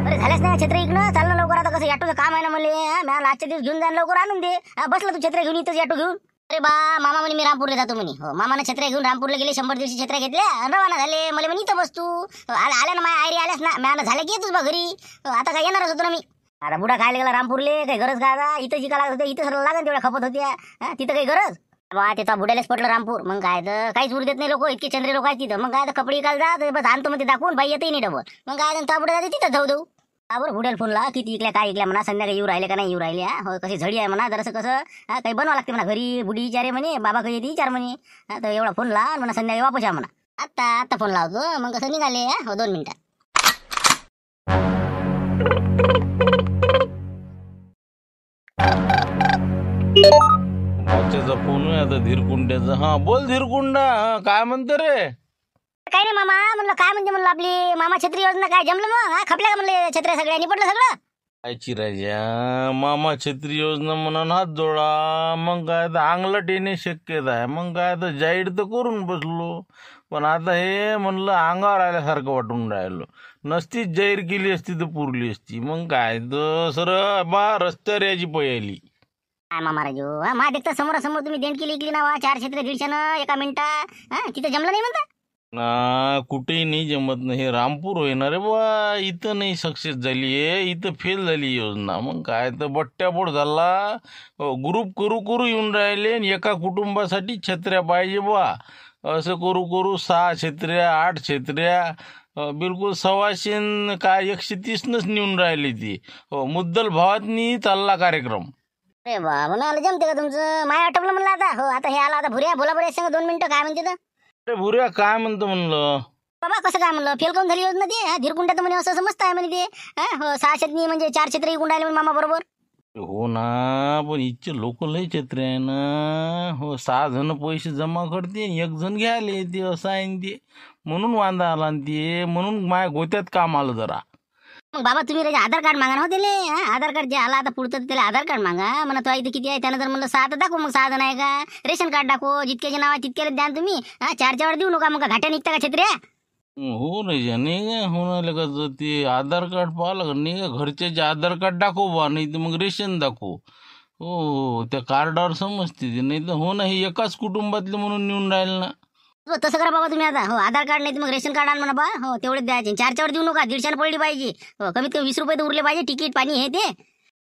अरे झाल्यास ना छत्री इकडं चाल ना लवकर, आता कसं ऑटोचं काम आहे ना मला. मला आजच्या दिवस घेऊन जाण लवकर आणून दे. बसला तू छत्री घेऊन इथंच ऑटो घेऊन. अरे बा मामा म्हणे मी रामपूरला जातो म्हणे. हो मामाने छत्र्या घेऊन रामपूरला गेले, 100 दिवशी छत्र्या घेतल्या आणि रवाना झाले. मला म्हणे इथं बस तू. आल्या ना माझ्या आयरी आल्यास ना, मला झालं की येतोच बा घरी. आता काय येणारच होतो ना मी. आता बुडा खायला गेला रामपूरले, काही गरज काय आता इथं जिका लागत होते, इथं सरळ लागेल तेवढ्या खपत होत्या. तिथं काही गरज बा, तिथं बुड्यालाच पटलं रामपूर. मग काय तर काहीच उर देत नाही लोक, इतके चंद्रे लोक आहेत तिथं. मग काय तर कपडे विकायला जा बस, आणतो मध्ये दाखवून बाई येतही नाही डबल. मग काय तर बुड्या जाते तिथं जाऊ देऊ. बरं बुड्याला फोन ला, किती इकल्या काय इकल्या म्हणा, संध्याकाळी येऊ राहिले का नाही येऊ राहिले. हो कशी झडी आहे म्हणा, जरासं कसं काही बनवा लागते म्हणा घरी. बुडी विचारे म्हणे, बाबा काही येते विचार म्हणे. तर एवढा फोन ला म्हणा, संध्याकाळी वापस या म्हणा. आता फोन लावतो, मग कसं निघाले. हो 2 मिनिटात. बाच्याचा फोन आहे आता धीरकुंड्याचा. हा बोल धीरकुंडा, काय म्हणतो रे? काय नाही मामा, म्हणलं काय म्हणते म्हणलं आपली मामा छत्री योजना काय जमलं मग? खपल्या का म्हणले छत्र्या सगळ्या, निपटलं सगळं? कायची राजा, मामा छत्री योजना म्हणून हात जोडा. मग काय तर अंगलट येणे शक्यता आहे. मग काय तर जाहीर तर करून बसलो, पण आता हे म्हणलं अंगावर आल्यासारखं वाटून राहिलो. नसतीच जाहीर केली असती तर पुरली असती. मग काय तर सरळ बा रस्त्यावर यायची पयाली. काय मामा राजू, मा देखता समोरासमोर तुम्ही देण केली ना 4 छत्र्या 150 एका मिनिटात. तिथं जमलं नाही म्हणता? कुठेही नाही जमत नाही. हे रामपूर होईना रे बा, इथं नाही सक्सेस झाली आहे, इथं फेल झाली योजना. मग काय तर बट्ट्यापोट झाला. ग्रुप करू येऊन राहिले, एका कुटुंबासाठी छत्र्या पाहिजे बा. असं करू 6 छत्र्या 8 छत्र्या बिलकुल 125 काय 130नच नेऊन राहिली ती. मुद्दल भावातनी चालला कार्यक्रम. अरे बा, मला जमते का तुमचं? माय आटपलं म्हणलं आता. हो आता हे आला, आता भुऱ्या बोला बरे सांग 2 मिनिटं काय म्हणते तर. अरे भुऱ्या काय म्हणतो म्हणलं? बाबा कसं काय म्हणलं, फेल काऊन झाली योजना ती? धीरकुंड्यात म्हणे असं समजत आहे म्हणे ते. हो 6 छत्री म्हणजे 4 छत्री विकून राहिले मामा बरोबर. हो ना, पण इथचे लोक लय छत्रे आहे ना. हो 6 जण पैसे जमा करते, 1 जण घ्यायला येते, असं आहे न ते. म्हणून वांदा आला न ते, म्हणून माझ्या गोत्यात काम आलं जरा. मग बाबा तुम्ही त्याचे आधार कार्ड मागा ना हो त्याले. आधार कार्ड जे आला आता पुढचं त्याला आधार कार्ड मागा म्हणा. तो इथे किती आहे त्यानं जर म्हणलं 6 तर दाखव, मग 6 जण आहे का. रेशन कार्ड दाखव, जितक्याचे नाव आहे तितक्याला द्या तुम्ही. 4च्या वर देऊ नका, मग घाट्या निघता का छत्र्या? हो रे नाही का होणार का ते आधार कार्ड पाहिलं का नाही का, घरच्याचे आधार कार्ड दाखव बा, नाही तर मग रेशन दाखव. हो त्या कार्डावर समजते ते. नाही तर हो ना, हे एकाच कुटुंबातले म्हणून नेऊन राहिले ना. हो तसं करा बाबा तुम्ही आता. हो आधार कार्ड नाही तर मग रेशन कार्ड आण म्हणा बा. हो तेवढेच द्यायचे. 4च्या वर देऊ नका, 150 पडली पाहिजे. हो कमीत कमी 20 रुपये तर उरले पाहिजे, तिकीट पाणी हे ते.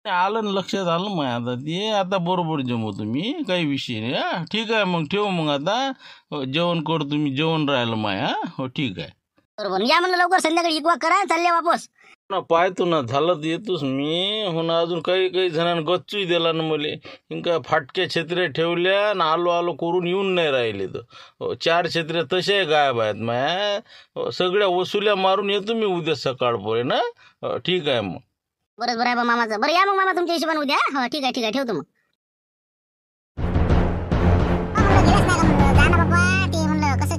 आलं ना लक्षात आलं मग आता ते. आता बरोबर जमव तुम्ही, काही विषय नाही. हा ठीक आहे मग ठेव मग आता. जेवण कर तुम्ही, जेवण राहिलं माय. हो ठीक आहे बरोबर या म्हणलं, लवकर संध्याकाळी इकवा करा, चालले वापस. ना. पाहतो ना, झालं तर येतोच मी. हो ना, अजून काही जणांना गच्चूही दिला ना मले. इंका फाटक्या छत्र्या ठेवल्या ना, आलो करून येऊन नाही राहिले तर. 4 छत्र्या तशा गायब आहेत माया. सगळ्या वसुल्या मारून येतो मी उद्या सकाळपर्यंत ना. ठीक आहे मग. बरं आहे बा मामाचं. बरं या मग मामा तुमच्या हिशोबाने उद्या. हो ठीक आहे ठेवतो मग.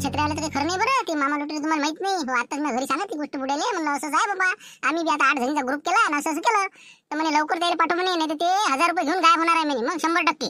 छत्र्या आलं तर खरं नाही बरं. ते मामा लुटरे तुम्हाला माहित नाही. हो आताच मी घरी सांगत ती गोष्ट बुडाले म्हणलं असंच आहे बाबा. आम्ही बी आता 8 जणींचा ग्रुप केला आणि असं केलं तर म्हणे लवकर द्यायला पाठव म्हणे, नाही तर ते 1000 रुपये घेऊन गायब होणार आहे म्हणे. मग 100%.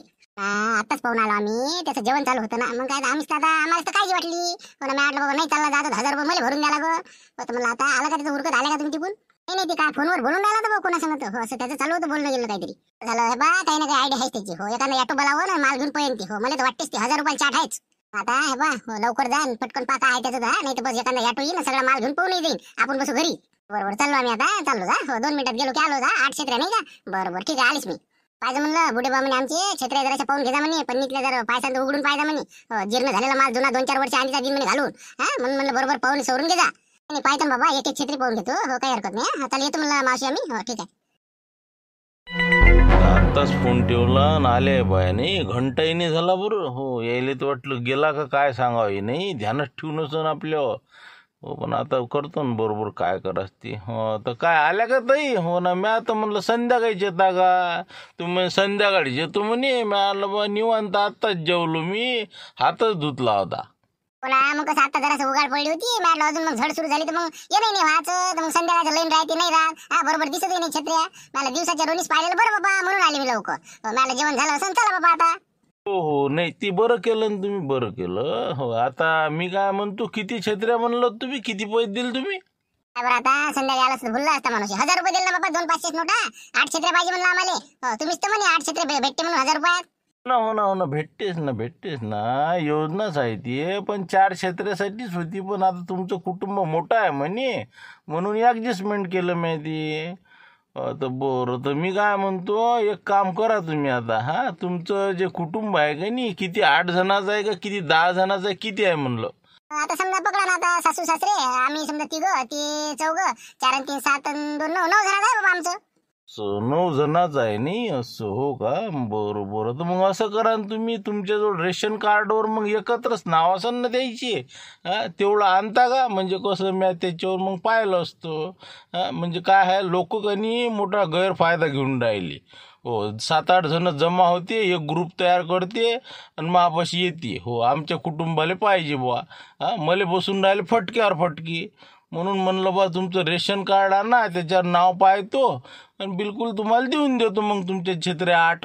आताच पाहून आलो आम्ही. त्याचं जेवण चालू होतं ना. मग काय आम्हीच आता आम्हाला तर काळजी वाटली. पण मी बाबा नाही चालला जात, 1000 रुपये मला भरून द्यायला गं. तर म्हणलं आता आला का त्याचं उरकत आलं का तुम्ही टिकून? नाही ते काय फोनवर बोलून राहिला तर कोणा सांगत. हो असं त्याचं चालू होतं बोलणं गेलं काहीतरी. झालं बा काही ना काही आयडिया आहे त्याची. हो एखादा ऑटो बोलावं ना, माल घेऊन पळेल ती. हो मला तर वाटतेच ते 1000 रुपयाची चाट आहेच. आता हे बा लवकर जा पटकन पाका आहे त्याचं जा, नाही तर बस एखादा ऑटो येईल सगळा माल घेऊन पळून जाईल, आपण बसू घरी. बरोबर चाललो आम्ही आता. चाललो जा. हो 2 मिनिटात गेलो की आलो जा. 8 छत्र्या नाही का? बरोबर ठीक आहे आलीच मी. पाहिजे म्हणलं बुढे बा म्हणे आमचे छत्र्या जराशा पाहून घ्या म्हणे, पन्नीतल्या जर पायसांत उघडून पाहिजे म्हणे. जीर्ण झालेला माल जुना 2-4 वर्ष आधीचा दिन म्हणे घालून. म्हणून म्हणलं बरोबर पाहून सवरून घे जा. नाही पाहिजे बाबा, एक छत्री पाहून घेतो. हो काही हरकत नाही. चला येतो म्हणलं मावशी आम्ही. हो ठीक आहे. आत्ताच फोन ठेवला आणि आले बाय. नाही घंटाही नाही झाला बरं. हो यायला तर वाटलं गेला का काय सांगावं. नाही ध्यानच ठेवूनच आपल्यावर. हो पण आता करतो ना बरोबर काय करायचं ते. हो तर काय आल्या का ताई? हो ना, मी आता म्हणलं संध्याकाळीच येता का तुम्ही? संध्याकाळीच येतो म्हणे. मी आलं बा निवांत, आत्ताच जेवलो मी, हातच धुतला होता. मग कसं आता जरा उघाड पडली होती. मॅडला अजून मग झड सुरू झाली तर मग ये नाही व्हायचं. तर मग संध्याकाळचं लाईन राहते नाही राहत. बरोबर दिसत नाही छत्र्या. मला दिवसाच्या रोनीच पाहिलेलं बरं बाबा, म्हणून आले मी लवकर. मला जेवण झालं असं चला बाबा आता. हो हो, नाही ते बरं केलं ना तुम्ही, बरं केलं. हो, आता मी काय म्हणतो, किती छत्र्या म्हणलं तुम्ही, किती पैसे दिले तुम्ही? काय बरं आता संध्याकाळी आला भुलला असता माणूस. 1000 रुपये दिले ना बाबा, 2 500 नोटा. 8 छत्र्या पाहिजे म्हणलं आम्हाला. तुम्हीच तर म्हणे 8 छत्र्या भेटते म्हणून 1000 रुपयात. हो ना, भेटतेच ना. योजनाच आहे ती, पण 4 क्षेत्रासाठीच होती. पण आता तुमचं कुटुंब मोठं आहे म्हणे, म्हणून ॲडजस्टमेंट केलं माहिती. तर बरं, तर मी काय म्हणतो, एक काम करा तुम्ही आता. तुमचं जे कुटुंब आहे का नाही, किती 8 जणाचं आहे का किती 10 जणाचं आहे, किती आहे म्हणलं? आता समजा पकडा ना, आता सासू सासरे आम्ही समजा 3, ते 4, 4 आणि 3 7 आणि 2 9 जणांचं आहे बाबा आमचं. 9 जणाचं आहे नाही, असं हो का? बरं. तर मग असं करा ना तुम्ही, तुमच्याजवळ रेशन कार्डवर मग एकत्रच नाव असेल ना द्यायची. तेवढं आणता का? म्हणजे कसं मी त्याच्यावर मग पाहिलं असतं. म्हणजे काय आहे, लोक कनी मोठा गैरफायदा घेऊन राहिले. हो, 7-8 जण जमा होते, एक ग्रुप तयार करते आणि मापाशी येते. हो, आमच्या कुटुंबाला पाहिजे बुवा. मला बसून राहिले फटक्यावर फटकी. म्हणून म्हणलं बा, तुमचं रेशन कार्ड आणा, त्याच्यावर नाव पाहतो आणि बिलकुल तुम्हाला देऊन देतो मग तुमच्या छत्र्या 8.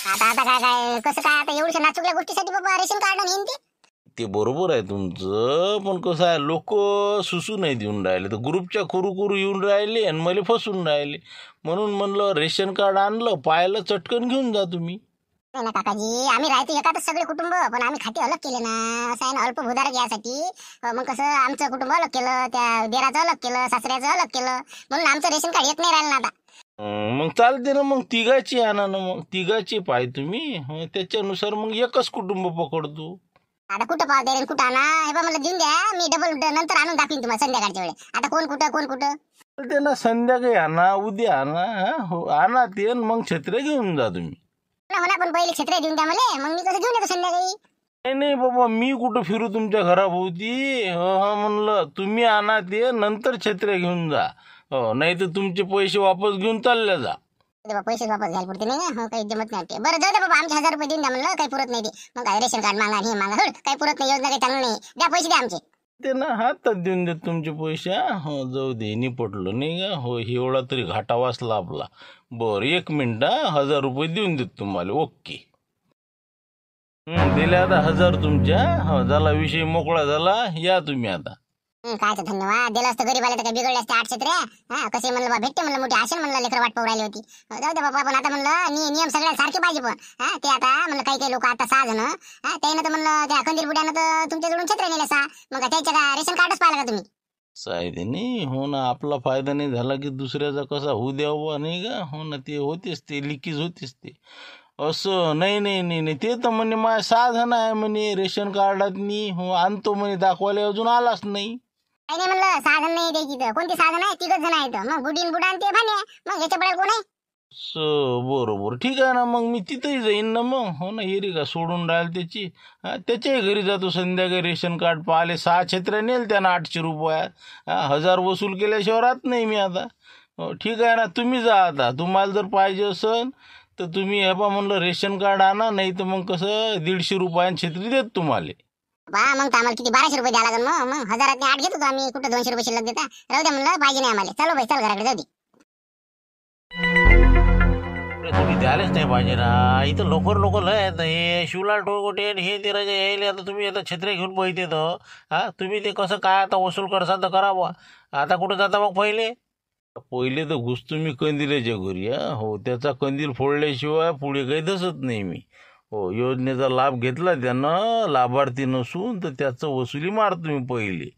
आता आता काय काय कसं काय, आता एवढ्या नाचुकल्या गोष्टीसाठी बाबा रेशन कार्ड आणि ते. ते बरोबर आहे तुमचं, पण कसं आहे, लोक सुसू नाही देऊन राहिले, तर ग्रुपच्या कुरू येऊन राहिले आणि मला फसून राहिले. म्हणून म्हणलं रेशन कार्ड आणलं, पाहिलं, चटकन घेऊन जा तुम्ही. नाही ना काकाजी, आम्ही राहतो एकातच सगळे कुटुंब, पण आम्ही खाते अलग केले ना. असं आहे ना, अल्पभूधारक यासाठी. मग कसं आमचं कुटुंब अलग केलं, त्या देराचं अलग केलं, सासऱ्याचं अलग केलं, म्हणून आमचं रेशन कार्ड एक नाही राहिलं ना आता. मग चालते ना, मग तिघाची आणा ना, मग तिघाची पाय तुम्ही. त्याच्यानुसार मग एकच कुटुंब पकडतो. आता कुठं पाव द्या कुठं आणा, हे बा मला देऊन द्या, मी डबल नंतर आणून दाखवीन तुम्हाला संध्याकाळच्या वेळेस. आता कोण कुठं. चालते ना, संध्याकाळी आणा, उद्या आणा. हो, आणा ते, मग छत्र्या घेऊन जा तुम्ही. म्हणा पण पहिले छत्र्या देऊन द्या मला, मग मी कसं घेऊन येतो संध्याकाळी. नाही बाबा, मी कुठं फिरू तुमच्या घराभोवती. म्हणलं तुम्ही आणा ते, नंतर छत्र्या घेऊन जा. नाही तर तुमचे पैसे वापस घेऊन चालले जा. पैसे वापस घ्यायला पुरते नाही ना, काही जमत नाही ते. बरं जाऊ दे बाबा, आमचे 1000 रुपये देऊन द्या म्हणलं, काही पुरत नाही ते. मग काय रेशन कार्ड मागा, हे मागा, काही पुरत नाही, योजना काही चांगली नाही. द्या पैसे द्या आमचे. ते ना, हातात देऊन देत तुमचे पैसे. हो, जाऊ दे, निपटलं नाही का? हो, एवढा तरी घाटा वाचला आपला. बरं, 1 मिनिट. 1000 रुपये देऊन देत तुम्हाला. ओके. दिले आता 1000 तुमच्या. हो, झाला विषय मोकळा झाला. या तुम्ही आता. काय धन्यवाद. दिलं असतं गरीबाला तर काय बिघडले असते 8 छत्र्या. कसे म्हणलं बा भेटते म्हणलं, मोठी आशन म्हणलं, लेकर वाट पाहू राहिली होती. जाऊ दे बाबा, पण आता म्हणलं नियम सगळ्या सारखे पाहिजे. पण ते आता म्हणलं काही लोक आता 6 जण, त्यानं तर म्हणलं त्या खंदीर बुड्यानं तर तुमच्याकडून छत्र्या नेल्या 6. मग त्याच्या का रेशन कार्डच पाहिलं का तुम्ही? सायदे नाही, हो ना, आपला फायदा नाही झाला की दुसऱ्याचा कसा होऊ द्यावा नाही का? हो ना, ते होतेच, ते लिकीज होतेच ते. असं नाही, ते तर म्हणे माझ्या 6 जण आहे म्हणे रेशन कार्डातनी. हो, आणतो म्हणे दाखवायला, अजून आलाच नाही. काही नाही म्हणलं, 6 जण नाही द्यायची तर. कोणते 6 जण आहे? 3 जण आहेत. मग बुडीन बुडा आणि ते भाण्या. मग याच्या पडेल कोण आहे? बरोबर, ठीक आहे ना, मग मी तिथंही जाईन ना. मग हो ना, येरी का सोडून राहील त्याची. त्याच्याही घरी जातो संध्याकाळी, रेशन कार्ड पाहिले. 6 छत्र्या नेल त्यानं 800 रुपयात. 1000 वसूल केल्याशिवाय राहत नाही मी आता. हो, ठीक आहे ना, तुम्ही जा आता. तुम्हाला जर पाहिजे असेल तर तुम्ही हे पा म्हणलं रेशन कार्ड आणा, नाही तर मग कसं 150 रुपयानं छत्री देत तुम्हाला. बा मग तर आम्हाला किती 1200 रुपये द्यावं लागेल. मग 1000 8 घेतो आम्ही, कुठं 200 रुपये शिल्लक देता. राहू द्या म्हणलं, पाहिजे नाही आम्हाला. चलो बाई, चल घराकडे जाऊ दे. तुम्ही द्यायलाच नाही पाहिजे ना. इथं लोक लय आहेत. हे शिवलाल टोळगोटे हे ते राजा यायले. आता तुम्ही आता छत्र्या घेऊन बघते तर तुम्ही ते कसं काय आता वसूल करसाल तर करा बुवा. आता कुठं जाता मग? पहिले तर घुसतो मी कंदिलाच्या घरी. हो, त्याचा कंदील फोडल्याशिवाय पुढे काही दसत नाही मी. हो, योजनेचा लाभ घेतला त्यानं, लाभार्थी नसून, तर त्याचं वसुली मारतो मी पहिले.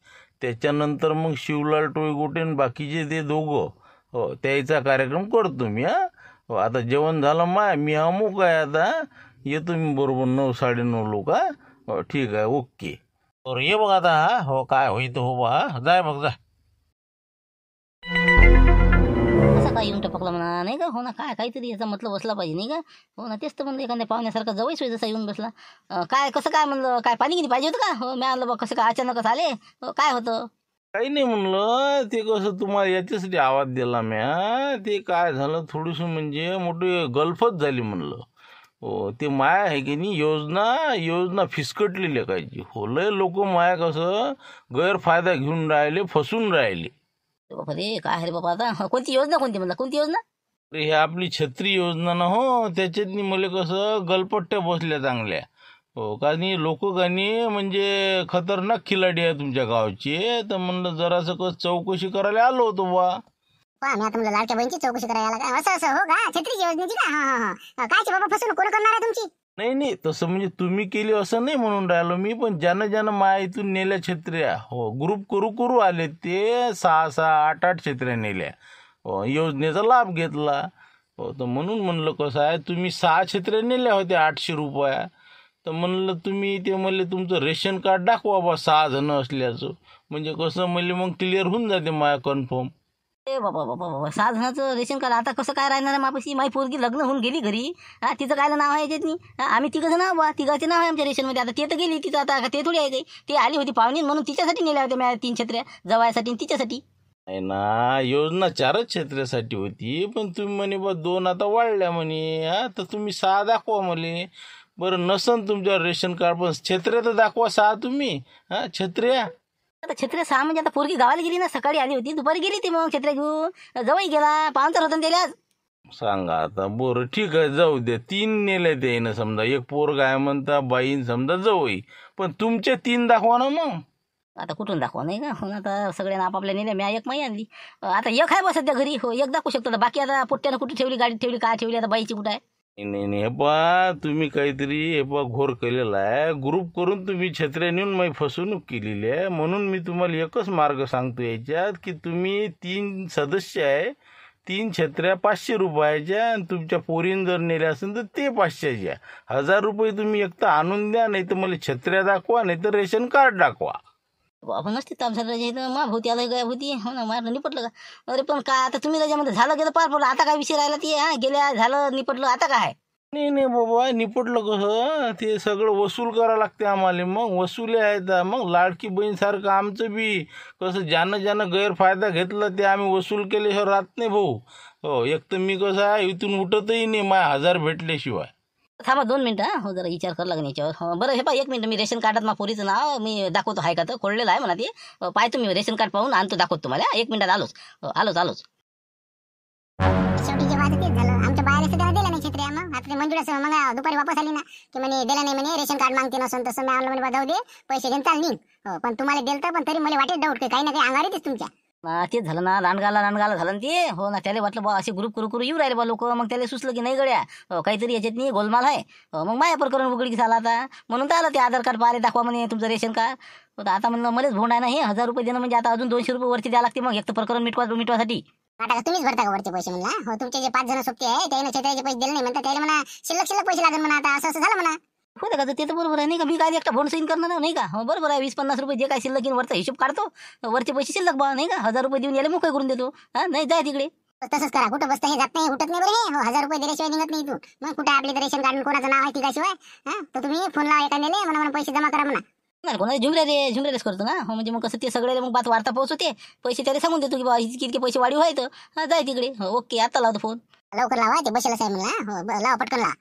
त्याच्यानंतर मग शिवलाल टोळगोटे आणि बाकीचे ते दोघं, हो, त्याचा कार्यक्रम करतो मी. हो, आता जेवण झालं मी अमुक आहे. आता येतो मी बरोबर 9 9:30 लोक. हो, ठीक आहे, ओके. बरं, ये बघ आता. हो, काय होईल हो बा. जाय मग, जा. कसं काय येऊन टपकलं म्हणा, नाही का? हो ना, काहीतरी याचा मतलब बसला पाहिजे, नाही का? हो ना, तेच तर म्हणलं, एखाद्या पाहुण्यासारखा जवळ जसा येऊन बसला. कसं काय म्हणलं, काय पाणी किती पाहिजे होतं का? हो, मी आणलं बघ, कसं काय अचानकच आले. काय होतं? काही नाही म्हणलं, ते कसं तुम्हाला याच्यासाठी आवाज दिला म्या. ते काय झालं, थोडीशी म्हणजे मोठी गल्फच झाली म्हणलं. हो, ते माया आहे की नाही, योजना फिसकटली लेखायची. हो, लय लोक माया कसं गैरफायदा घेऊन राहिले, फसून राहिले. बाबा रे, काय रे बाबा, आता कोणती योजना म्हणलं, कोणती योजना? अरे हे आपली छत्री योजना ना हो, त्याच्यातनी मला कसं गलपट्ट्या बसल्या चांगल्या. हो का नाही, लोक गाणी म्हणजे खतरनाक खिलाडी आहे तुमच्या गावचे. तर म्हणलं जरासं कसं चौकशी करायला आलो होतो बा. पहा मी आता मला लाडक्या बहिणीची चौकशी करायला का असं असं हो का छत्रीची योजनेची का हा हा हा कायची बाबा फसवणूक कोण करणार आहे तुमची? नाही नाही, तसं म्हणजे तुम्ही केली असं नाही म्हणून राहिलो मी, पण ज्यानं ज्यानं माया इथून नेल्या छत्र्या, हो ग्रुप करू करू आले ते 6-6, 8-8 छत्र्या नेल्या. हो योजनेचा लाभ घेतला. हो तर म्हणून म्हणलं कसं आहे, तुम्ही 6 छत्र्या नेल्या होत्या 800 रुपया. तर म्हणलं तुम्ही ते म्हणले तुमचं रेशन कार्ड दाखवा बा 6 जण असल्याचं, म्हणजे कसं म्हणले मग क्लिअर होऊन जाते माया कन्फर्म. ए बाबा बाबा बाबा 6 जणांचं रेशन कार्ड आता कसं काय राहणार आहे मापाशी? माझी पोरगी लग्न होऊन गेली घरी. हा तिचं काय नाव आहे याच्यातनी? आम्ही तिघं नाव बा, तिघाचे नाव आहे आमच्या रेशनमध्ये. आता ते तर गेली, तिचं आता ते थोडी आहे काही. ती आली होती पाहुणी म्हणून तिच्यासाठी नेल्या होत्या मी 3 छत्र्या, जवायसाठी आणि तिच्यासाठी. नाही ना, योजना 4च क्षेत्रासाठी होती, पण तुम्ही म्हणे बा 2 आता वाढल्या म्हणे. हा तर तुम्ही 6 दाखवा म्हणे. बरं नसन तुमच्यावर रेशन कार्ड, पण छत्र्या तर दाखवा 6 तुम्ही. हा छत्र्या आता छत्र्या 6 म्हणजे आता पोरगी गावाला गेली ना, सकाळी आली होती, दुपारी गेली ती मग छत्र्या घेऊन. जवळ गेला, पाहुणचार होता त्याला आज. सांगा आता. बरं ठीक आहे, जाऊ द्या. 3 नेल्या त्यानं समजा, एक पोरग आहे म्हणता, बाईन समजा जवळ, पण तुमचे 3 दाखवा ना मग. आता कुठून दाखवा नाही का? हो ना, आता सगळ्यांना आपापल्या नेल्या, मी एक माई आणली. आता एक आहे बा सध्या घरी. हो एक दाखवू शकतो. बाकी आता पोट्ट्यानं कुठे ठेवली, गाडीत ठेवली, काय ठेवली, आता बाईची कुठं आहे? नाही नाही, हे पहा तुम्ही काहीतरी हे पहा घोर केलेला आहे. ग्रुप करून तुम्ही छत्र्या नेऊन माझी फसवणूक केलेली आहे. म्हणून मी तुम्हाला एकच मार्ग सांगतो याच्यात, की तुम्ही 3 सदस्य आहे, 3 छत्र्या 500 रुपयाच्या, आणि तुमच्या पोरीन जर नेल्या असेल तर ते 500च्या. 1000 रुपये तुम्ही एक तर आणून द्या, नाही तर मला छत्र्या दाखवा, नाही तर रेशन कार्ड दाखवा. आपण नसते तामसाराच्या इथं मा होती आला गायब होती. हो ना, मारलं निपटलं का? अरे पण काय आता तुम्ही त्याच्यामध्ये झालं गेलं पार पडलं, आता काय विषय राहिला ते? हा गेल्या झालं निपटलं, आता काय? नाही नाही बाबा, निपटलं कसं, ते सगळं वसूल करावं लागते आम्हाला. मग वसुले आहेत. मग लाडकी बहीणसारखं आमचं बी कसं, ज्यानं ज्यानं गैरफायदा घेतला ते आम्ही वसूल केल्याशिवाय राहत नाही भाऊ. हो एक तर मी कसं आहे, इथून उठतही नाही माझ्या 1000 भेटल्याशिवाय. थांबा 2 मिनिटं. हो जरा विचार करावं लागेल याच्यावर. हो बरं हे पहा 1 मिनिट, मी रेशन कार्डात माझ्या पोरीचं नाव मी दाखवतो आहे का, तर खोडलेलं आहे म्हणा ते. पाहतो मी रेशन कार्ड पाहून आणतो, दाखवतो तुम्हाला. 1 मिनिटात आलोच. आलोच. शेवटी जेव्हा तेच झालं, आमच्या बाहेर सध्या दिला नाही छत्र्या. मग आता ते मंजुळा मग दुपारी वापस आली ना, की म्हणे दिला नाही म्हणे, रेशन कार्ड मागते नसून तसं. मी आणलं म्हणे बा जाऊ दे, पैसे घेऊन चाल निघ. हो पण तुम्हाला दिलं पण तरी मला वाटेत डाऊट काही ना काही अंगार येतेच तुमच्या. तेच झालं ना, लांडगाला झालं ना ते. हो ना, त्याला वाटलं बा असे ग्रुप करू येऊ राहिले बा लोक. मग त्याला सुचलं की नाही गड्या, काहीतरी याच्यात नाही गोलमाल आहे. मग माया प्रकरण उघडकीस आला आता. म्हणून तर आलं ते आधार कार्ड पाहिले, दाखवा म्हणे तुमचं रेशन कार्ड. आता म्हणलं मलाच भोंड आहे ना हे. 1000 रुपये देणं म्हणजे आता अजून 200 रुपये वरती द्यावं लागते. मग एक तर प्रकरण मिटवासाठी. आता तुम्हीच भरता का वरचे पैसे म्हणला? हो तुमचे जे 5 जण सोबते आहे त्याने छत्र्याचे पैसे दिले नाही म्हणतात, त्याला म्हणा शिल्लक पैसे लागेल म्हणा. आता असं झालं म्हणा. होते का? ते तर बरोबर आहे नाही का? मी काय एकटा भोंड सैन करणार नाही का? हो बरोबर आहे. 20-50 रुपये जे काय शिल्लक वरचा हिशोब काढतो, वरचे पैसे शिल्लक बा नाही का? 1000 रुपये देऊन याला मोकळे करून देतो. हा नाही जाय तिकडे. तसंच करा. कुठं बसतं हे, जात नाही उठत नाही बरं हे. हो 1000 रुपये दिल्याशिवाय निघत नाही इथून. मग कुठे आपले तर रेशन कार्ड कोणाचं नाव आहे तिच्याशिवाय? हा तर तुम्ही फोन लावा एखाद्याला, म्हणा पैसे जमा करा म्हणा. नाही कोणा झुमऱ्याच करतो ना. हो म्हणजे मग कसं ते सगळे मग बात वार्ता पोहोचते. पैसे त्याला सांगून देतो की बा इतके पैसे वाढीव आहे तर हा जाय तिकडे. हो ओके, आता लावतो फोन. लवकर लावा, ते बसेल साहेब म्हणला. हो लावा पटकन लावा.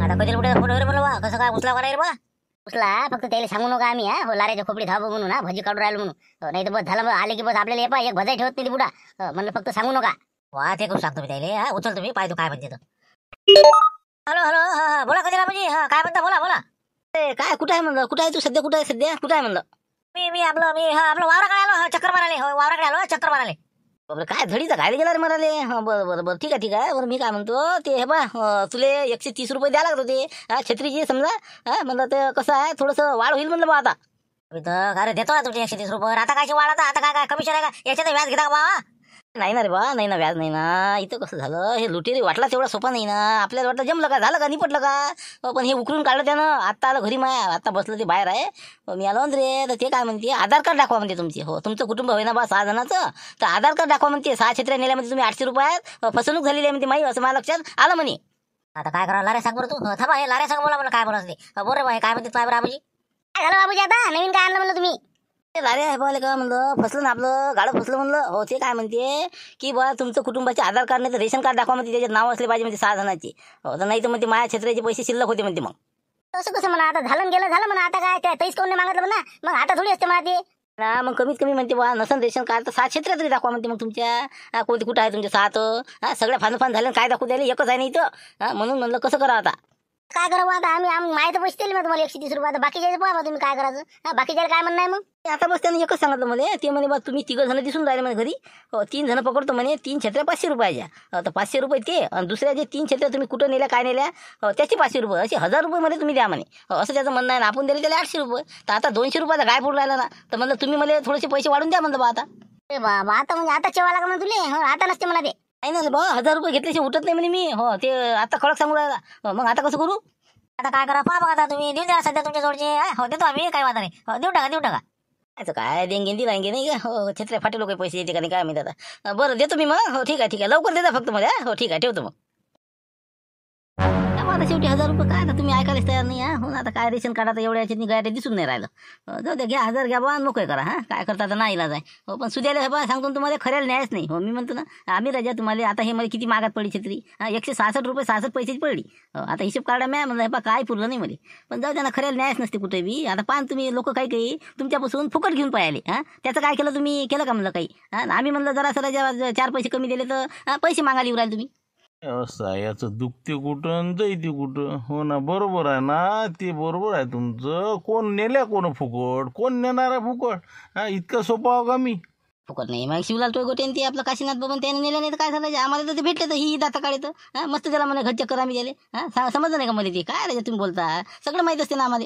आता कधी कुठे फोन वगैरे बोलवा, कसं काय उचला करायला बा? उचला फक्त त्याला सांगू नका आम्ही. हो लाऱ्याच्या खोपडी धाव म्हणून, हा भजी काढून राहिलो म्हणून. नाही तर बस झालं, आले की बस आपल्याला येपा एक भजाई ठेवत नाही बुडा. म्हणलं फक्त सांगू नका. वा ते करू सांगतो मी त्याला. हा उचलतो मी, पाहतो काय म्हणते तर. हॅलो बोला कधी रामजी. हा काय म्हणता, बोला. काय कुठं आहे म्हणलं? कुठं आहे तू सध्या? कुठं आहे म्हणलं? मी आपलं वावराकडे आलो, चक्कर माराले. हो वावराकडे आलो, चक्कर माराले. बरं काय धडीचा काय गेला रे मराले? हा बरं ठीक आहे. बरं मी काय म्हणतो ते हे बा, तुले 130 रुपये द्यायला लागत होते. हा छत्रीची समजा. हा म्हणलं ते कसं आहे, थोडंसं वाढ होईल म्हणलं बा आता. अरे देतो ना तुमचे 130 रुपये. आता काय वाढ, आता काय कमिशन आहे का? याच्यात व्याज घेता का बा? नाही ना रे बा, नाही ना व्याज नाही ना. इथं कसं झालं, हे लुटेरी वाटला तेवढा सोपा नाही ना. आपल्याला वाटलं जमलं का, झालं का, निपटलं का. पण हे उकरून काढलं त्यानं. आता आलं घरी माया, आता बसलं ते बाहेर आहे. मी आलो रे, तर ते काय म्हणते आधार कार्ड दाखवा म्हणते तुमची. हो तुमचं कुटुंब होय ना बा 6 जणांचं, तर आधार कार्ड दाखवा म्हणते. 6 छत्र्या नेल्या म्हणजे तुम्ही 800 रुपयात फसवणूक झालेली आहे म्हणते माई, असं माझ्या लक्षात आलं म्हणे. आता काय करा, लारे सांग बरं तू. थांबा, हे लारे सांग, बोला मला काय बोलायचं ते. बोल रे बा, काय म्हणते काय बरं बाबूजी? काय झालं बाबूजी, आता नवीन काय आणलं म्हणलं तुम्ही? अरे आहे बोले का म्हणलं, फसलं ना आपलं गाडं फसलं म्हणलं. हो ते काय म्हणते की बा तुमचं कुटुंबाचे आधार कार्ड नाही तर रेशन कार्ड दाखवा म्हणते, त्याच्यात नाव असले पाहिजे म्हणते 6 जणांची. हो तर नाही तर म्हणते माझ्या छत्र्याचे पैसे शिल्लक होते म्हणते. मग तसं कसं म्हणा, आता झालं म्हणा. आता काय त्या तैस कोण नाही मागितलं म्हणा. मग आता थोडी असते म्हणा ते. ना मग कमीत कमी म्हणते बा नसन रेशन कार्ड तर 6 क्षेत्र तरी दाखवा म्हणते. मग तुमच्या कोणती कुठं आहे तुमच्या 7 सगळ्या फानफान झाल्या काय दाखवू द्यायला एकच आहे नाही इथं. म्हणून म्हणलं कसं करावं आता. काय करावं आता आम्ही माहिती पैसे दिले मी तुम्हाला 130 रुपये. आता बाकीच्या पाहा तुम्ही काय करायचं. बाकीच्या काय म्हणणं आहे मग. आता बस त्याने एकच सांगितलं मला. ते म्हणे बा तुम्ही 3 जण दिसून राहिले म्हणे घरी. 3 जण पकडतो म्हणे. 3 छत्र्या 500 रुपयाच्या. तर 500 रुपये ते आणि दुसऱ्या जे 3 छत्र्या तुम्ही कुठं नेल्या काय नेल्या त्याचे 500 रुपये असे 1000 रुपये मध्ये तुम्ही द्या म्हणे. असं त्याचं म्हणणं आहे ना. आपण दिले त्याला 800 रुपये. तर आता 200 रुपयाचा काय पडून राहिला ना. तर म्हणलं तुम्ही मला थोडेसे पैसे वाढून द्या म्हणलं बा आता. अरे बाबा आता म्हणजे आता चेवा लागा म्हणून तुले. आता नसते मला ते. नाही ना बा 1000 रुपये घेतल्याशिवाय उठत नाही म्हणे मी. ते आता खडक सांगू राहिला. मग आता कसं करू. आता काय करा पहा बघा. आता तुम्ही देऊन द्या सध्या तुमच्या जोडचे. हो देतो आम्ही काही वादा नाही. देऊ टाका. असं काय देंगे दिलांगे नाही का. छत्र्या फाटे लोक पैसे देते का नाही काय माहिती आता. बरं देतो मी मग. ठीक आहे लवकर देता फक्त मला. ठीक आहे ठेवतो मग. आता शेवटी 1000 रुपये काय आता तुम्ही ऐकायलाच तयार नाही. आता काय रेशन कार्ड आता एवढ्या याच्यात गाड्या दिसून नाही राहिलं. जाऊ द्या घ्या 1000 घ्या बा मोकळे करा. काय करता आता नाही इलाज आहे. पण सुद्याला बा सांगतो तुम्हाला खऱ्याला न्यायच नाही. मी म्हणतो ना आम्ही राजा तुम्हाला आता हे मला किती मागात पडली छत्री. 166 रुपये 66 पैसेची पडली. आता हिशोब काढा मॅ म्हणलं बा काय पुरलं नाही मला. पण जाऊ द्या ना खऱ्याला न्यायच नसते कुठे बी. आता पान तुम्ही लोक काही तुमच्यापासून फुकट घेऊन पाहिले. त्याचं काय केलं तुम्ही केलं का म्हणलं काही. आम्ही म्हणलं जरा सर 4 पैसे कमी दिले तर पैसे मागायला येऊ राहिले तुम्ही. असं आहे याचं दुखते कुठं आणि जाईते कुठं. हो ना बरोबर आहे ना. ते बरोबर आहे तुमचं. कोण नेल्या कोण फुकट. कोण नेणार आहे फुकट. इतकं सोपं आहो का मी. फुकट नाही मग शिवलाल टोयगोटे ते आपलं काशीनाथ बाबा त्याने नेलं नाही तर काय झालं. आम्हाला तर ते भेटले तर ही दाता काढे तर मस्त त्याला म्हणे घर चक्कर आम्ही दिले. समजलं नाही का मला ते काय राजा तुम्ही बोलता. सगळं माहीत असते ना आम्हाला.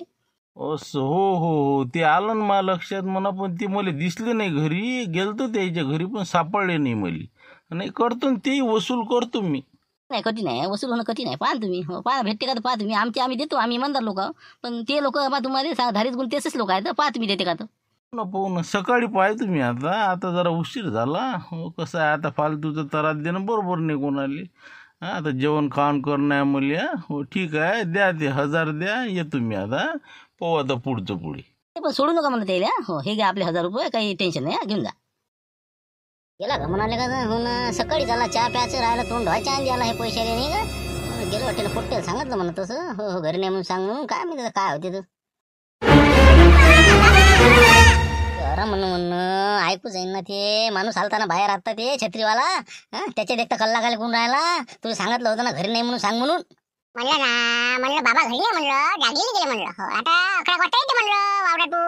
असं हो ते आलं ना मला लक्षात म्हणा. पण ते मला दिसले नाही घरी. गेलतो त्याच्या घरी पण सापडले नाही मला. नाही करतो ना तेही वसूल करतो मी. नाही कठीण आहे वसूल होणं कठीण आहे. पाहा तुम्ही पाहा भेटते का तर पाहा तुम्ही. आम्ही देतो आम्ही इमानदार लोक. पण ते लोक तुम्हाला धारीत गुण तेच लोक आहेत. पाहा तुम्ही देते का तर. पाहू ना सकाळी पाहिजे तुम्ही. आता जरा उशीर झाला. कसं आहे आता फालतूचं त्रास देणं बरोबर नाही कोणाले. आता जेवण खावण करणं आहे मला. ठीक आहे द्या ते 1000 द्या. येतो मी आता. पाहू आता पुढचं पुढे. पण सोडू नका म्हणलं त्याला. हे घ्या आपले 1000 रुपये काही टेन्शन नाही. घेऊन जा. गेला का म्हणाले का. हो ना सकाळी झाला चहा प्यायचं राहिलं तोंड धुवायच्या आणि द्यायला हे पैसे आले नाही का. गेलो वाटेल पोट्टेल सांगितलं म्हणा तसं. हो घरी नाही म्हणून सांग म्हणून काय मी काय होते तर. म्हणणं ऐकू जाईन ना ते. माणूस आलता बाहेर आता ते छत्रीवाला. त्याच्या देखता कल्ला खाली कोण राहिला. तुला सांगितलं होतं ना घरी नाही म्हणून सांग म्हणून. म्हणलं ना म्हणलं बाबा घरी आहे म्हणलं जागेला गेले म्हणलं. आता अकरा वाटता येते म्हणलं वावरा तू.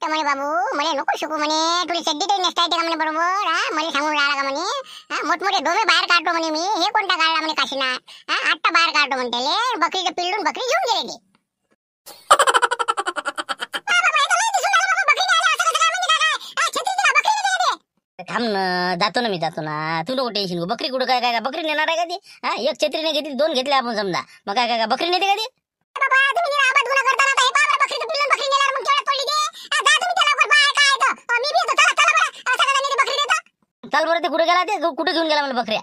तर म्हणे बाबू म्हणे नको शिकू म्हणे. तुला चड्डी तरी नेसता येते का म्हणे बरोबर. मला सांगून राहिला का म्हणे. मोठमोठे डोमे बाहेर काढतो म्हणे मी. हे कोणता काढला म्हणे काशीनाथ. आत्ता बाहेर काढतो म्हणे त्याले. बकरीचं पिल्लून बकरी घेऊन गेले ते. थांब ना जातो ना मी तू नको टेन्शन घेऊ. बकरी कुठं काय बकरी नेणार आहे का ती. एक छत्री नाही घेतली 2 घेतले आपण समजा. मग काय बकरी नेते का ती. चाल बरं ते कुठे गेला ते कुठे घेऊन गेला मला बकऱ्या.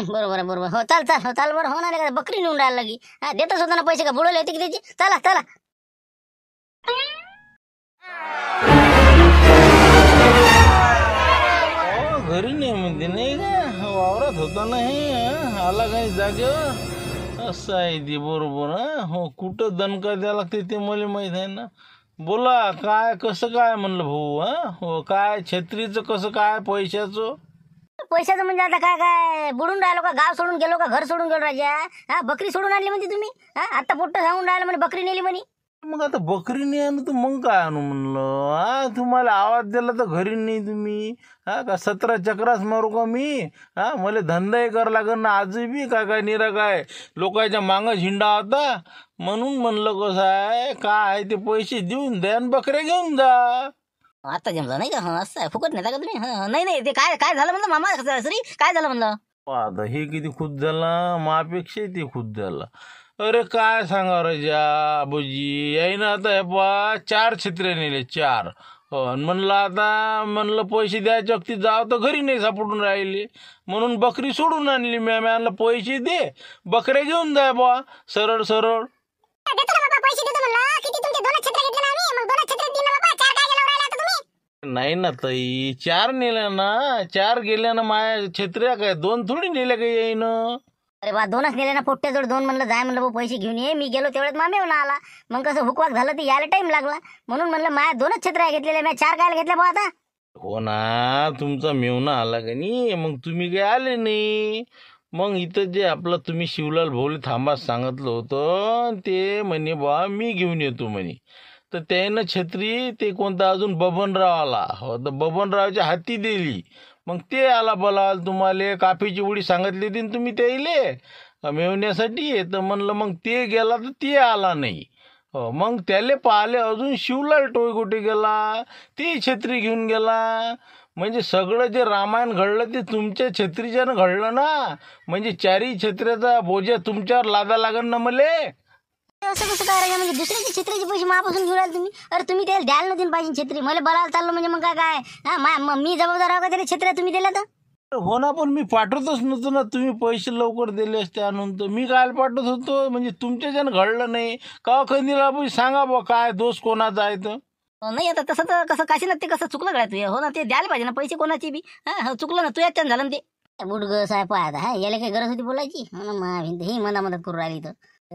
बरोबर हो चाल बरं हो ना बकरी नेऊन राहायला लागी. देतच होता ना पैसे का बुडवले होते की त्याची. चला घरी नाही म्हणते नाही का. वावरात होता ना हे. आला काही जागेवर. असं आहे ते बरोबर. हो कुठं दणका द्यायला लागते ते मला माहीत आहे ना. बोला काय कसं काय म्हणलं भाऊ. हो काय छत्रीचं कसं काय पैशाचं म्हणजे आता काय बुडून राहिलो का. गाव सोडून गेलो का घर सोडून गेलो राजा. बकरी सोडून आणली म्हणजे तुम्ही. आता पोट्ट सांगून राहिलं म्हणजे बकरी नेली म्हणे. मग आता बकरी नाही आणू तर मग काय आणू म्हणलं. तुम्हाला आवाज दिला तर घरी नाही तुम्ही. का 17 चक्रास मारू का मी. मला धंदाही करा लागेल ना आजही बी. काय निरा काय लोकांच्या मागं झिंडा होता. म्हणून म्हणलं कसं आहे काय ते पैसे देऊन द्या आणि बकऱ्या घेऊन जा. आता जमलं नाही का. असं आहे फुकट नाही का तुम्ही. नाही ते काय झालं म्हणलं मामा सरी काय झालं म्हणलं. आता हे किती खुद झाला. मापेक्षा ते खुद झाला. अरे काय सांगा राजा आबूजी यायनं आता हे पा 4 छत्र्या नेले 4. म्हणलं आता म्हणलं पैसे द्यायच्या वक्ती जाव तर घरी नाही सापडून राहिले. म्हणून बकरी सोडून आणली. म्हणलं पैसे दे बकऱ्या घेऊन जाय बा सरळ. नाही ना ताई 4 नेल्या ना. 4 गेल्या ना. माझ्या छत्र्या काय 2 थोडी नेल्या काही येईन. अरे बा 2च नेले ना पोट्ट्याजवळ 2 म्हणलं जाय म्हणलं भाऊ पैसे घेऊन ये. मी गेलो तेवढ्यात मामेवला आला. मग कसं हुकवाक झालं ते यायला टाइम लागला. म्हणून म्हणलं माझ्या 2च छत्र्या घेतलेल्या, मी 4 कायला घेतल्या भाऊ आता. हो ना, तुमचा मेवना आला का नाही, मग तुम्ही काय आले नाही. मग इथं जे आपलं तुम्ही शिवलाल भाऊले थांबा सांगितलं होतं ते म्हणे बा मी घेऊन येतो म्हणे. तर त्यानं छत्री ते कोणता अजून बबनराव आला, हो तर बबनरावच्या हाती दिली. मग ते आला बोलाल तुम्हाला काफीची उडी सांगितली होती ना तुम्ही त्याइले मेवण्यासाठी. तर म्हणलं मग ते गेला तर ते आला नाही. हो मग त्याले पाहिले अजून शिवलाल टोय कुठे गेला, ती छत्री घेऊन गेला. म्हणजे सगळं जे रामायण घडलं ते तुमच्या छत्रीच्यानं घडलं ना. म्हणजे 4ही छत्र्याचा बोजा तुमच्यावर लादा लागन ना मले. असं कसं काय राजा, म्हणजे दुसऱ्याच्या छत्रीचे पैसे मापासून घेऊन राहिले तुम्ही? अरे तुम्ही त्याला द्यायला नव्हती पाहिजे छत्री, मला बलायला चाललो म्हणजे मग काय हा मी जबाबदार आहो का त्याला छत्र्या तुम्ही दिल्या तर? हो ना, पण मी पाठवतच नव्हतो ना. तुम्ही पैसे लवकर दिले असते आणून तर मी काय पाठवत होतो. म्हणजे तुमच्याच्यानं घडलं नाही का खंदीला सांगा बा काय दोष कोणाचा आहे तर. नाही आता तसं तर कसं काशी ना ते कसं चुकलं काय तुझ्या. हो ना, ते द्यायला पाहिजे ना पैसे कोणाची बी. हा चुकलं ना तू याच्यानं झालं ना ते. बुडग साहेब पाहता हा याला काही गरज होती बोलायची? ही मदत करू राहिली तर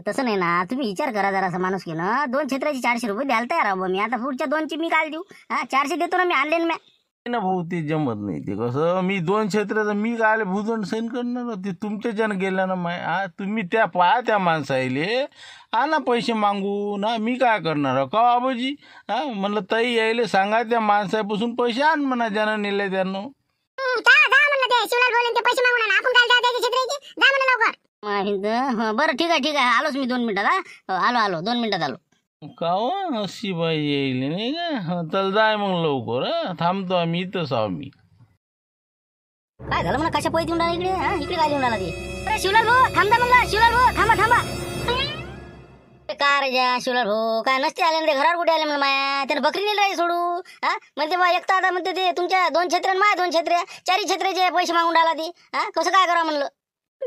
तसं नाही ना. तुम्ही विचार करा जरा असं माणूस की ना 2 छत्र्याचे 400 रुपये द्यायला तयार आहो मी. आता पुढच्या 2ची मी काय देऊ? 400 देतो ना मी, आणले ना मी. ना भाऊ ते जमत नाही. ते कसं मी 2 क्षेत्राचं मी काय भूदंड सैन करणार. ते तुमच्याच्यानं गेलं ना माय. तुम्ही त्या पाहा त्या माणसाईले ना पैसे मागू ना. मी काय करणार का आबाजी. म्हणलं ताई यायले सांगा त्या माणसापासून पैसे आण म्हणा ज्यानं नेले त्यानं. पैसे मागून आणा. आपण काय द्यायचे छत्रीचे, जा म्हणा लवकर. बरं ठीक आहे आलोच मी 2 मिनिटात. आलो 2 मिनिटात आलो. का अशी बाई येईल नाही का. चल जाय मग लवकर. थांबतो आम्ही इथंच आहो मी. काय झालं म्हणा, कशा पैसे देऊन राहिला इकडे काय देऊन राहिला ते? अरे शिवलाल भाऊ थांबा म्हणलं, शिवलाल भाऊ थांबा. काय राजा शिवलाल भाऊ काय नसते आले ना ते, घरावर कुठे आले म्हणलं माया. त्यानं बकरी नेली राहिले सोडू. म्हणते बा एक तर आता म्हणते ते तुमच्या 2 छत्र्या माया 2 छत्र्या 4ही छत्र्याचे पैसे मागून राहिला ते. कसं काय करा म्हणलं.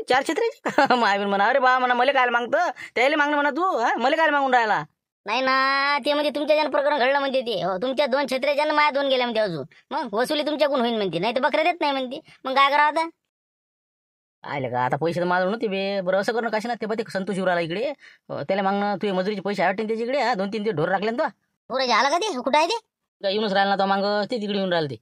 4 छत्रीचे माय म्हणा. अरे बा म्हणा मला काय मागतं, त्याला मागणं म्हणा तू. मला काय मागून राहिला. नाही ना ते म्हणजे तुमच्या ज्यानं प्रकरण घडलं म्हणते ते. तुमच्या 2 छत्र्याच्या माया 2 गेल्या म्हणते अजून. मग वसुली तुमच्याकडून होईल म्हणते, नाही तर बकऱ्या देत नाही म्हणते. मग काय करा आता? आले का आता पैसे तर माझं नव्हते बे. बरं असं करणं कशा ना ते ते संतोष राहिला इकडे. त्याला मागणं तुझे मजुरीचे पैसे आवडते त्याच्याकडे. 2-3 ते ढोर राखले ना तो. पोराचे आला का ते? कुठं आहे ते? येऊनच राहिला ना तो मागं, ते तिकडे येऊन राहिले ते.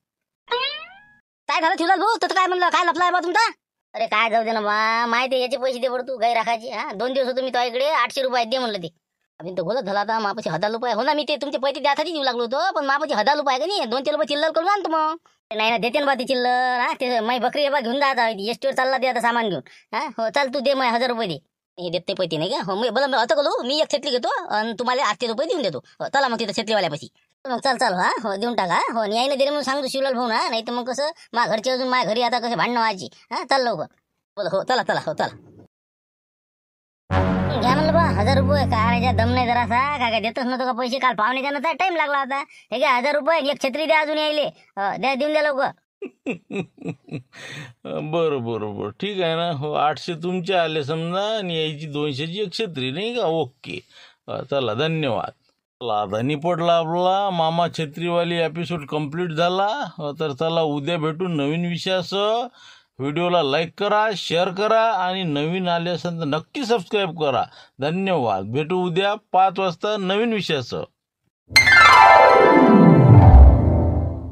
काय झालं शिवलाल भाऊ? तर काय म्हणलं, काय लफला आहे बा तुमचा? अरे काय जाऊ दे ना बा, माहिती याचे पैसे दे बरं तू गाई राखायची. 2 दिवस होतो मी तो इकडे, 800 रुपये दे म्हणलं ते. अभी तो बोलत झाला आता मापाशी 1000 रुपये. हो ना, मी ते तुमचे पैसे द्यासाठी देऊ लागलो होतो, पण मापाशी 1000 रुपये का नाही 2-3 रुपये चिल्लर करून आणतो मग. नाही ना देते ना बा ती चिल्लर. ते माई बकरी बा घेऊन जात एसटीवर चालला ते आता सामान घेऊन. हो चल तू दे मग 1000 रुपये दे. हे देत नाही पैसे नाही का. हो बरं मी आता करू, मी एक छत्री घेतो आणि तुम्हाला 800 रुपये देऊन देतो. चला मग तिथं छत्रीवाल्यापाशी. मग चल हो देऊन टाका. हो यायला दिले म्हणून सांगतो शिवलाल भाऊ ना, नाही तर मग कसं माझ्या घरचे अजून माझ्या घरी आता कसं भांडणं व्हायची. चल लवकर. हो चला. घ्या म्हणलं बा 1000 रुपये. काय राजा दम नाही जरासा. काय देतच नव्हतं का पैसे? काल पाहुणे जाण्याचा टाइम लागला होता. हे घ्या 1000 रुपये, एक छत्री द्या अजून यायले. देऊन द्या लवकर. बरं ठीक आहे ना. हो 800 तुमचे आले समजा आणि यायची 200ची एक छत्री नाही का. ओके चला धन्यवाद. चला आता निपटला आपला मामा छत्रीवाली एपिसोड कंप्लीट झाला. तर चला उद्या भेटून नवीन विषयासह. व्हिडिओला लाईक करा, शेअर करा आणि नवीन आले असेल तर नक्की सबस्क्राईब करा. धन्यवाद. भेटू उद्या 5 वाजता नवीन विषयासह.